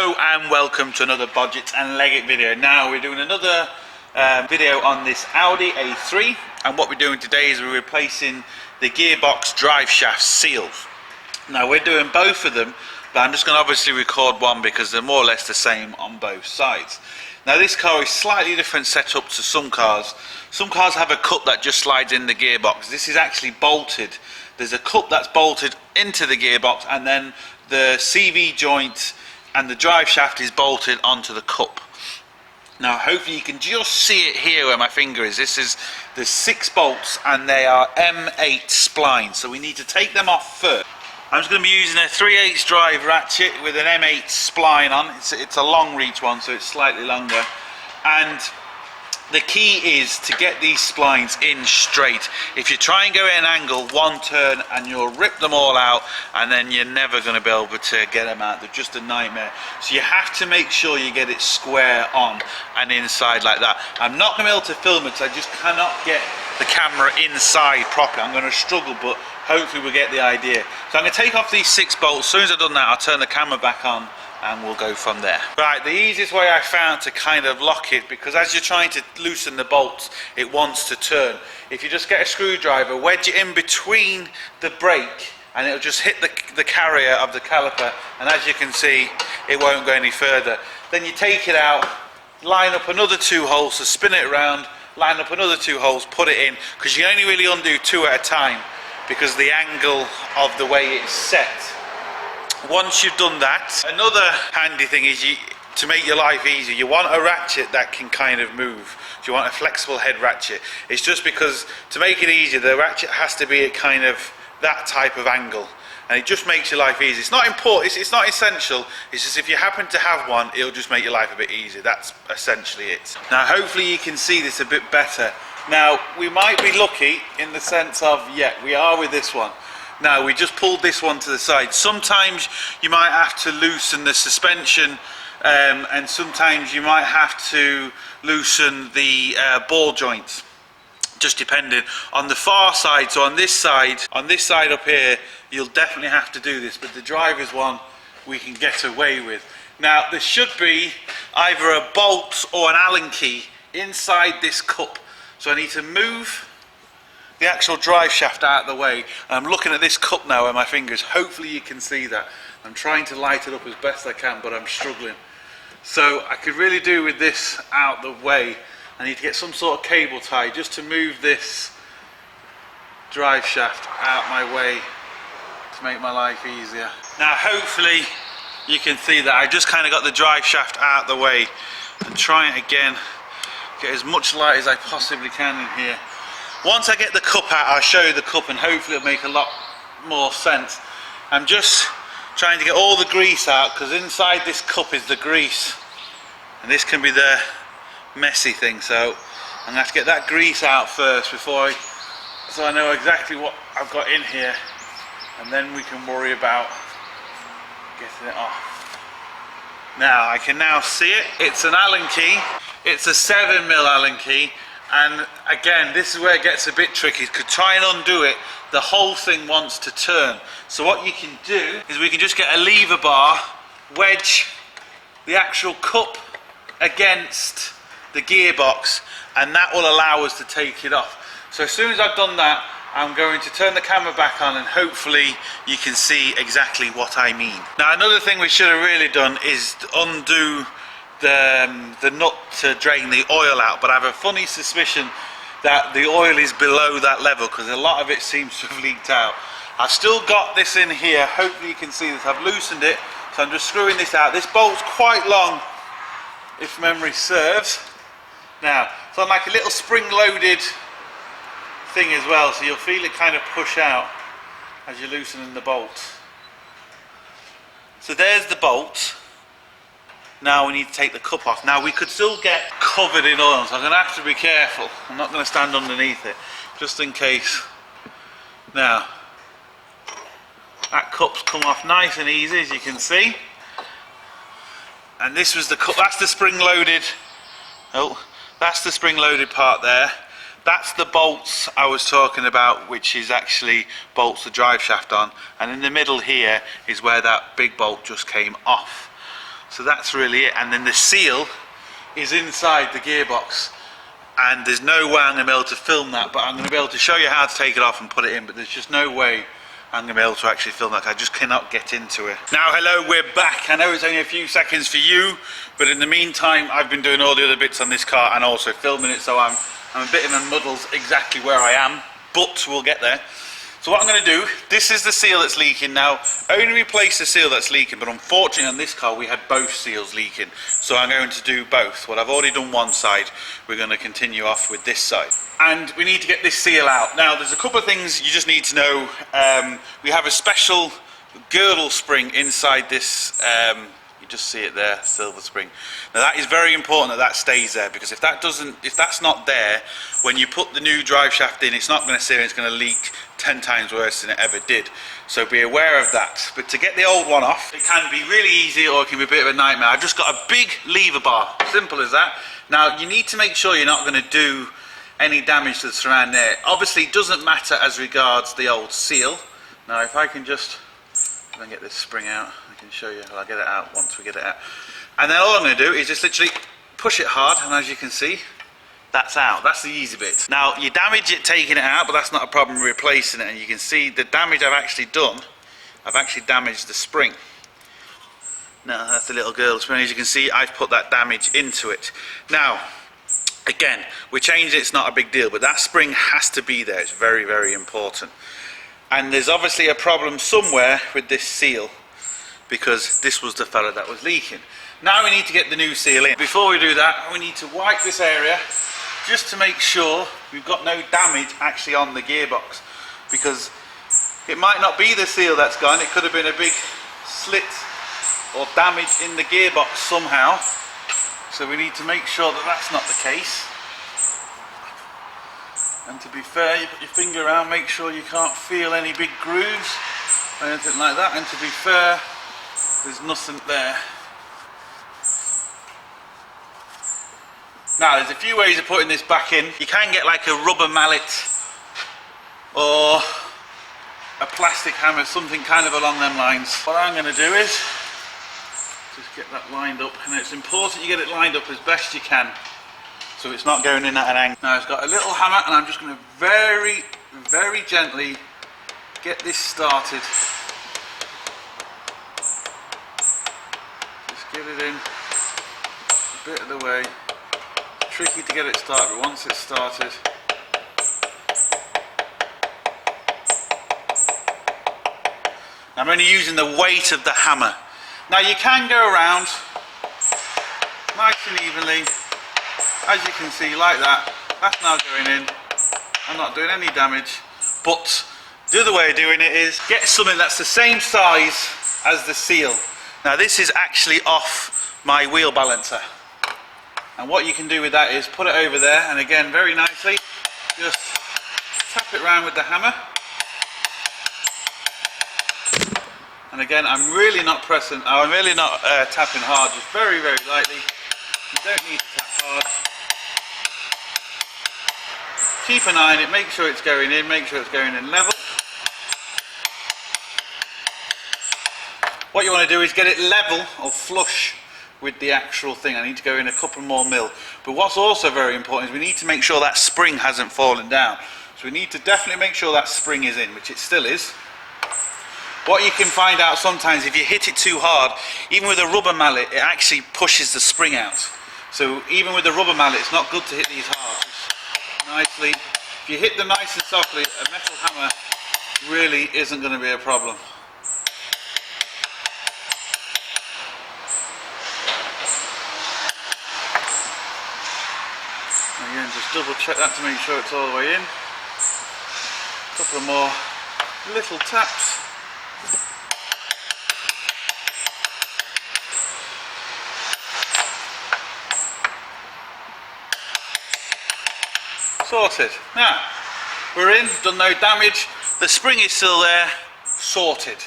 Hello and welcome to another Bodgit and Leggit video. Now we're doing another video on this Audi A3, and what we're doing today is we're replacing the gearbox drive shaft seals. Now we're doing both of them, but I'm just going to obviously record one because they're more or less the same on both sides. Now this car is slightly different setup to some cars. Some cars have a cup that just slides in the gearbox. This is actually bolted. There's a cup that's bolted into the gearbox, and then the CV joint and the drive shaft is bolted onto the cup. Now hopefully you can just see it here where my finger is. There's 6 bolts and they are M8 splines, so we need to take them off first. I'm just going to be using a 3/8 drive ratchet with an M8 spline on. It's a long reach one, so it's slightly longer, and the key is to get these splines in straight. If you try and go at an angle, one turn and you'll rip them all out, and then you're never going to be able to get them out. They're just a nightmare. So you have to make sure you get it square on and inside like that. I'm not going to be able to film it because I just cannot get the camera inside properly. I'm going to struggle, but hopefully we'll get the idea. So I'm going to take off these 6 bolts. As soon as I've done that, I'll turn the camera back on and we'll go from there. Right, the easiest way I found to kind of lock it, because as you're trying to loosen the bolts, it wants to turn. If you just get a screwdriver, wedge it in between the brake, and it'll just hit the carrier of the caliper, and as you can see, it won't go any further. Then you take it out, line up another 2 holes, so spin it around, line up another 2 holes, put it in, because you only really undo 2 at a time, because of the angle of the way it's set. Once you've done that, another handy thing is to make your life easier, you want a ratchet that can kind of move. So you want a flexible head ratchet. It's just because to make it easier, the ratchet has to be at kind of that type of angle, and it just makes your life easier. It's not important, it's not essential, it's just if you happen to have one, it'll just make your life a bit easier. That's essentially it. Now hopefully you can see this a bit better. Now we might be lucky in the sense of, yeah, we are with this one. Now we just pulled this one to the side. Sometimes you might have to loosen the suspension, and sometimes you might have to loosen the ball joints, just depending. On the far side, so on this side up here, you'll definitely have to do this, but the driver's one we can get away with. Now there should be either a bolt or an Allen key inside this cup, so I need to move the actual drive shaft out of the way. I'm looking at this cup now where my fingers, hopefully you can see that. I'm trying to light it up as best I can, but I'm struggling. So I could really do with this out the way. I need to get some sort of cable tie just to move this drive shaft out my way to make my life easier. Now hopefully you can see that I just kind of got the drive shaft out the way, and try it again, get as much light as I possibly can in here. Once I get the cup out, I'll show you the cup and hopefully it'll make a lot more sense. I'm just trying to get all the grease out, because inside this cup is the grease, and this can be the messy thing, so I'm going to have to get that grease out first so I know exactly what I've got in here, and then we can worry about getting it off. Now I can now see it. It's an Allen key. It's a 7mm Allen key. And again, this is where it gets a bit tricky, because try and undo it, the whole thing wants to turn. So what you can do is we can just get a lever bar, wedge the actual cup against the gearbox, and that will allow us to take it off. So as soon as I've done that, I'm going to turn the camera back on, and hopefully you can see exactly what I mean. Now another thing we should have really done is undo the nut to drain the oil out, but I have a funny suspicion that the oil is below that level, because a lot of it seems to have leaked out. I've still got this in here, hopefully you can see this. I've loosened it, so I'm just screwing this out. This bolt's quite long, if memory serves. Now it's on like a little spring-loaded thing as well, so you'll feel it kind of push out as you're loosening the bolt. So there's the bolt. Now we need to take the cup off. Now we could still get covered in oil, so I'm going to have to be careful. I'm not going to stand underneath it, just in case. Now, that cup's come off nice and easy, as you can see. And this was the cup, that's the spring-loaded, that's the spring-loaded part there. That's the bolts I was talking about, which is actually bolts the drive shaft on. And in the middle here is where that big bolt just came off. So that's really it. And then the seal is inside the gearbox, and there's no way I'm going to be able to film that, but I'm going to be able to show you how to take it off and put it in, but there's just no way I'm going to be able to actually film that. I just cannot get into it. Now, hello, we're back. I know it's only a few seconds for you, but in the meantime, I've been doing all the other bits on this car and also filming it, so I'm a bit in a muddle exactly where I am, but we'll get there. So what I'm going to do, this is the seal that's leaking now. I only replaced the seal that's leaking, but unfortunately on this car we had both seals leaking. So I'm going to do both. Well, I've already done one side. We're going to continue off with this side. And we need to get this seal out. Now, there's a couple of things you just need to know. We have a special girdle spring inside this, you just see it there, silver spring. Now that is very important that that stays there, because if that's not there, when you put the new drive shaft in, it's not going to seal, it's going to leak 10 times worse than it ever did. So be aware of that. But to get the old one off, it can be really easy or it can be a bit of a nightmare. I've just got a big lever bar, simple as that. Now you need to make sure you're not going to do any damage to the surround there. Obviously it doesn't matter as regards the old seal. Now if I can just get this spring out, I can show you how I'll get it out once we get it out. And then all I'm going to do is just literally push it hard, and as you can see, that's out. That's the easy bit. Now you damage it taking it out, but that's not a problem replacing it, and you can see the damage I've actually done. I've actually damaged the spring. Now that's the little girl spring. As you can see, I've put that damage into it. Now again, we're changing it, it's not a big deal, but that spring has to be there. It's very, very important. And there's obviously a problem somewhere with this seal, because this was the fella that was leaking. Now we need to get the new seal in. Before we do that, we need to wipe this area just to make sure we've got no damage actually on the gearbox, because it might not be the seal that's gone, it could have been a big slit or damage in the gearbox somehow. So we need to make sure that that's not the case. And to be fair, you put your finger around, make sure you can't feel any big grooves or anything like that. And to be fair, there's nothing there. Now, there's a few ways of putting this back in. You can get like a rubber mallet or a plastic hammer, something kind of along them lines. What I'm going to do is just get that lined up, and it's important you get it lined up as best you can, so it's not going in at an angle. Now it's got a little hammer, and I'm just going to very, very gently get this started. Just get it in a bit of the way. It's tricky to get it started, but once it's started, I'm only using the weight of the hammer. Now you can go around nice and evenly, as you can see, like that. That's now going in. I'm not doing any damage. But the other way of doing it is get something that's the same size as the seal. Now this is actually off my wheel balancer. And what you can do with that is put it over there, and again very nicely just tap it around with the hammer. And again, I'm really not tapping hard, just very, very lightly. You don't need to tap hard. Keep an eye on it, make sure it's going in, make sure it's going in level. What you want to do is get it level or flush with the actual thing. I need to go in a couple more mil. But what's also very important is we need to make sure that spring hasn't fallen down. So we need to definitely make sure that spring is in, which it still is. What you can find out sometimes, if you hit it too hard, even with a rubber mallet, it actually pushes the spring out. So even with a rubber mallet, it's not good to hit these hard. Just nicely. If you hit them nice and softly, a metal hammer really isn't going to be a problem. Again, just double check that to make sure it's all the way in. A couple of more little taps. Sorted. Now, we're in, done no damage, the spring is still there, sorted.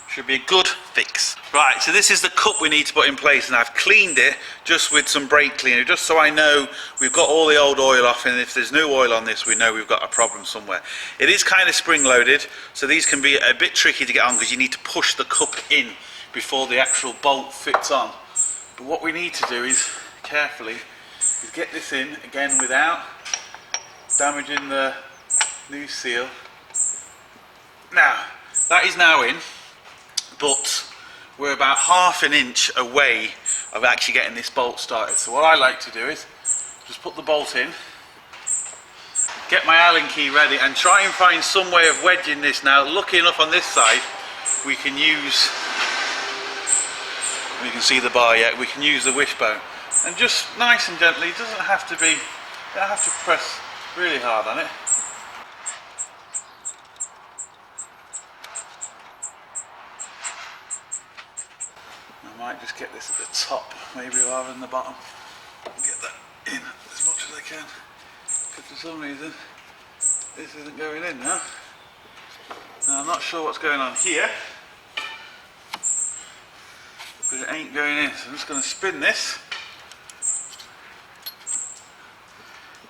Should be a good fix. Right, so this is the cup we need to put in place, and I've cleaned it just with some brake cleaner, just so I know we've got all the old oil off, and if there's new oil on this, we know we've got a problem somewhere. It is kind of spring loaded, so these can be a bit tricky to get on because you need to push the cup in before the actual bolt fits on. But what we need to do is, carefully, is get this in again without damaging the new seal. Now, that is now in, but we're about half an inch away of actually getting this bolt started. So what I like to do is just put the bolt in, get my Allen key ready, and try and find some way of wedging this. Now, lucky enough on this side, we can use, you can see the bar yet, we can use the wishbone. And just nice and gently, it doesn't have to be, you don't have to press really hard on it. I might just get this at the top, maybe rather than the bottom. Get that in as much as I can. Because for some reason, this isn't going in now. Now I'm not sure what's going on here, but it ain't going in. So I'm just going to spin this.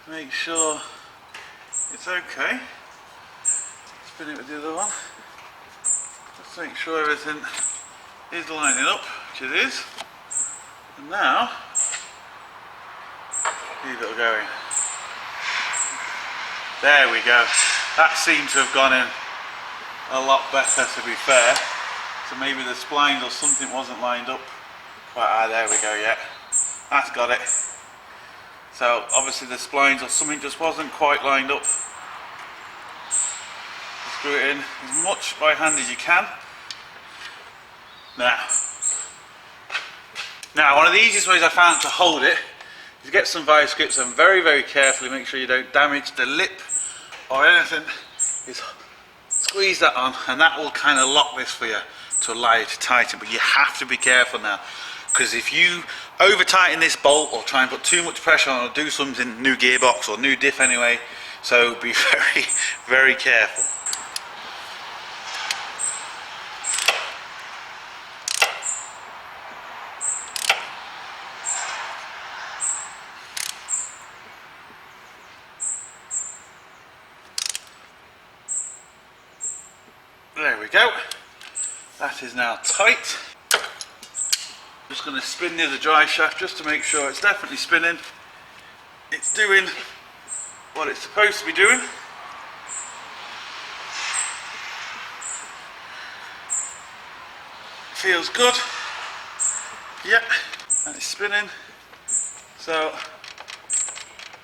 Make sure it's okay. Spin it with the other one. Just make sure everything is lining up, which it is. And now, leave it going. There we go. That seems to have gone in a lot better, to be fair. So maybe the splines or something wasn't lined up quite high. There we go, yeah. That's got it. So obviously the splines or something just wasn't quite lined up. Screw it in as much by hand as you can. Now one of the easiest ways I found to hold it is get some vice grips and very, very carefully make sure you don't damage the lip or anything. Is squeeze that on, and that will kind of lock this for you to allow you to tighten. But you have to be careful now, because if you over tighten this bolt or try and put too much pressure on or do something, new gearbox or new diff anyway, so be very, very careful. There we go. That is now tight. Just going to spin the other drive shaft just to make sure it's definitely spinning. It's doing what it's supposed to be doing. Feels good. Yep, and it's spinning. So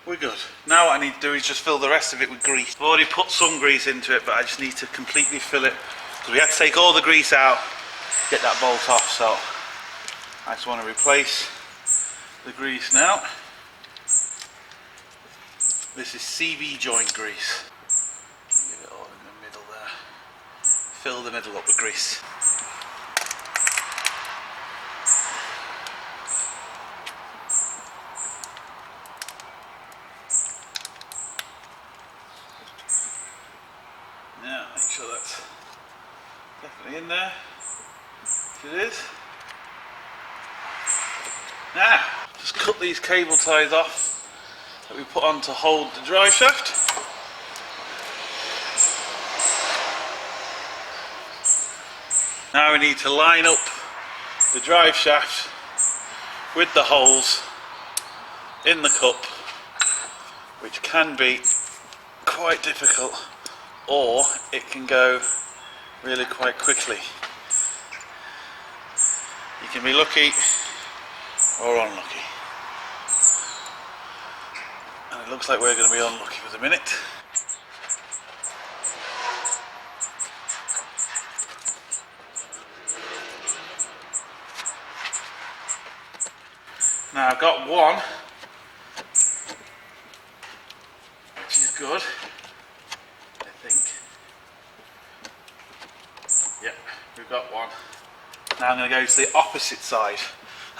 we're good. Now what I need to do is just fill the rest of it with grease. I've already put some grease into it, but I just need to completely fill it, because we had to take all the grease out, get that bolt off. So I just want to replace the grease now. This is CV joint grease. Give it all in the middle there. Fill the middle up with grease. Now make sure that's definitely in there. It is. Now, just cut these cable ties off that we put on to hold the drive shaft. Now we need to line up the drive shaft with the holes in the cup, which can be quite difficult, or it can go really quite quickly. You can be lucky or unlucky. And it looks like we're going to be unlucky for the minute. Now I've got one, which is good, I think. Yep, we've got one. Now I'm going to go to the opposite side,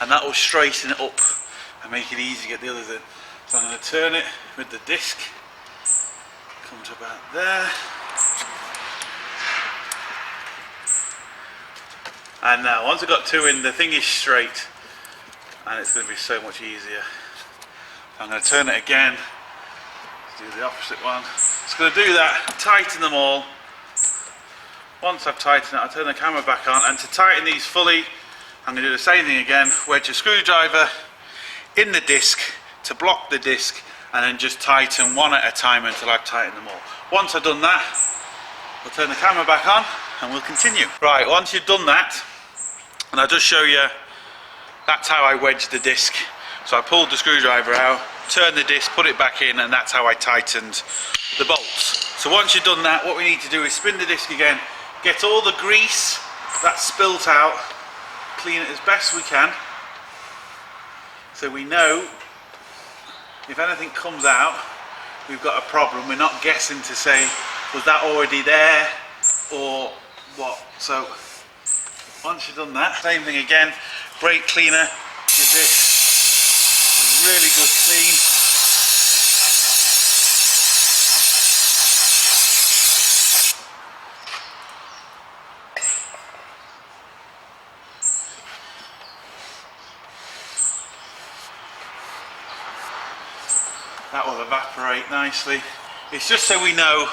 and that will straighten it up and make it easy to get the others in. So I'm going to turn it with the disc, come to about there, and now once I've got two in, the thing is straight and it's going to be so much easier. I'm going to turn it again, let's do the opposite one. Just going to do that, tighten them all. Once I've tightened it, I'll turn the camera back on, and to tighten these fully, I'm going to do the same thing again, wedge a screwdriver in the disc to block the disc, and then just tighten one at a time until I've tightened them all. Once I've done that, we'll turn the camera back on and we'll continue. Right, once you've done that, and I'll just show you, that's how I wedged the disc. So I pulled the screwdriver out, turned the disc, put it back in, and that's how I tightened the bolts. So once you've done that, what we need to do is spin the disc again, get all the grease that's spilt out, clean it as best we can, so we know if anything comes out, we've got a problem. We're not guessing to say, was that already there or what? So once you've done that, same thing again, brake cleaner, give this a really good clean. That will evaporate nicely. It's just so we know,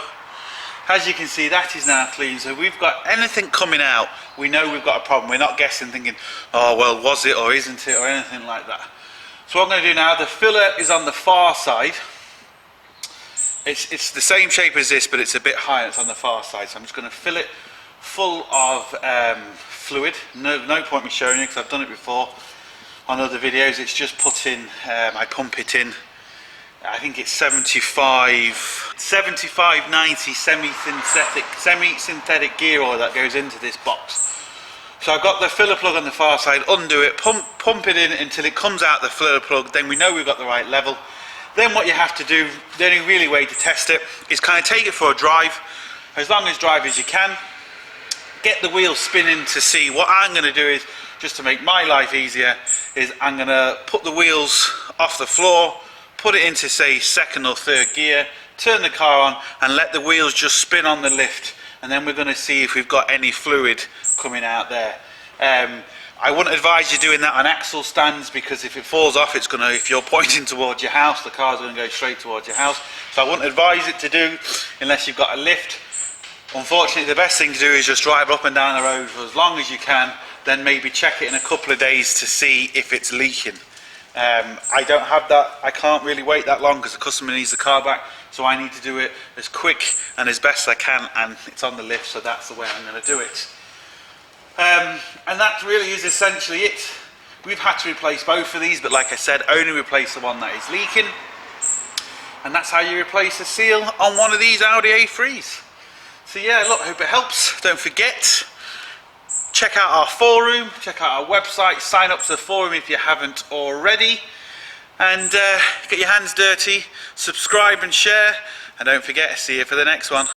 as you can see, that is now clean. So we've got anything coming out, we know we've got a problem. We're not guessing, thinking, oh well, was it or isn't it, or anything like that. So what I'm going to do now, the filler is on the far side. It's the same shape as this, but it's a bit higher. It's on the far side. So I'm just going to fill it full of fluid. No point me showing you, because I've done it before on other videos. It's just put in, I pump it in. I think it's 75-90 semi-synthetic gear oil that goes into this box. So I've got the filler plug on the far side, undo it, pump it in until it comes out the filler plug, then we know we've got the right level. Then what you have to do, the only really way to test it, is kind of take it for a drive, as long as drive as you can, get the wheels spinning to see. What I'm going to do is, just to make my life easier, is I'm going to put the wheels off the floor, put it into, say, second or third gear, turn the car on and let the wheels just spin on the lift, and then we're going to see if we've got any fluid coming out there. I wouldn't advise you doing that on axle stands, because if it falls off, it's going to, if you're pointing towards your house, the car's going to go straight towards your house. So I wouldn't advise it to do unless you've got a lift. Unfortunately, the best thing to do is just drive up and down the road for as long as you can, then maybe check it in a couple of days to see if it's leaking. I don't have that, I can't really wait that long because the customer needs the car back, so I need to do it as quick and as best I can, and it's on the lift, so that's the way I'm going to do it. And that really is essentially it. We've had to replace both of these, but like I said, only replace the one that is leaking, and that's how you replace a seal on one of these Audi A3s. So yeah, look, hope it helps. Don't forget, check out our forum, check out our website, sign up to the forum if you haven't already, and get your hands dirty, subscribe and share, and don't forget, see you for the next one.